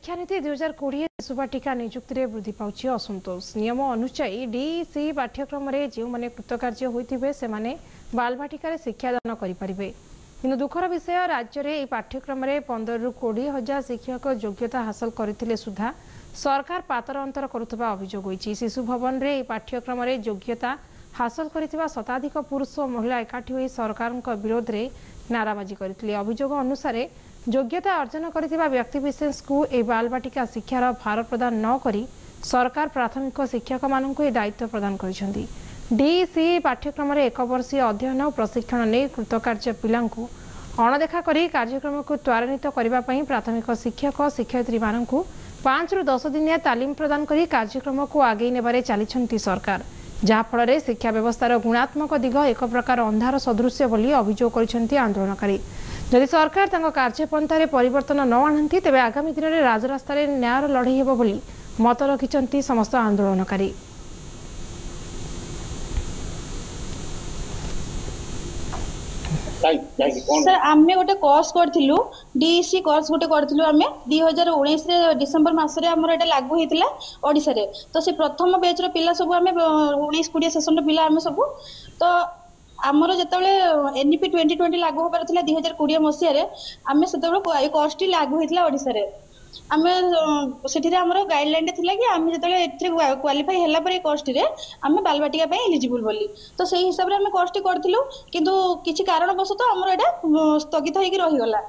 शिक्षानीति 2020 शिशुबाटिका नियुक्ति में वृद्धि पाउछि असंतोष। नियम अनुसार डीसी पाठ्यक्रम में जो मैंने कृतकार्य होते से बालबाटिका शिक्षादान करें कि दुखर विषय राज्य में पाठ्यक्रम में 15 ରୁ 20 हजार शिक्षक योग्यता हासिल करते सुधा सरकार पातर अंतर करुवा अभियोग होती। शिशु भवन में पाठ्यक्रम में योग्यता हासिल कर शताधिक पुरुष और महिला एकाठी हो सरकार विरोध में नाराबाजी करते। अभियोग अनुसार योग्यता अर्जन करथिबा व्यक्तिविशेष को ए बालबाटिका शिक्षार भार प्रदान न करी सरकार प्राथमिक शिक्षक मानक ए दायित्व प्रदान करिसेंती। डीसी पाठ्यक्रम में 1 वर्षीय अध्ययन और प्रशिक्षण नहीं कृतकार्य पिला अणदेखा करी कार्यक्रम को त्वरान्वित करने प्राथमिक शिक्षक शिक्षयित्री मानक 5 ରୁ 10 दिनिया तालीम प्रदान करी कार्यक्रम को आगे नेबारे चलीछंती सरकार, जहाँफल शिक्षा व्यवस्थार गुणात्मक दिग एक प्रकार अंधार सदृश बोली अभियोग करिसेंती आंदोलनकारी। जदि सरकार तांको कार्यपंथा परिवर्तन न आणती तेबे आगामी दिन में राजरास्ता न्यायर लड़ई हेबो बोली मत रखिछंती समस्त आंदोलनकारी। सर आमे गोटे कोर्स करथिलु डीसी कोर्स गोटे करथिलु आमे 2019 रे डिसेंबर मास रे हमर एटा लागू हेतिला ओडिसा रे। तो से प्रथम बैच रो पिला सब आमे 19-20 सेशन रो पिला आमे सब तो आमर जिते एनईपी 2020 लागू होबार थिला 2020 मसीह रे आमे सेते कोर्स टी लागू हेतिला ओडिसा रे। आमे सेठी रे हमर गाइडलाइन थिला कि आमे जिते एथरे क्वालिफाई हैला पर कोर्स टी रे आमे बालबाटिका पे एलिजिबल बोली। तो सेही हिसाब रे आमे कोर्स टी करथिलु किंतु किछि कारण बस तो हमर एटा स्थगित होई कि रहि गला।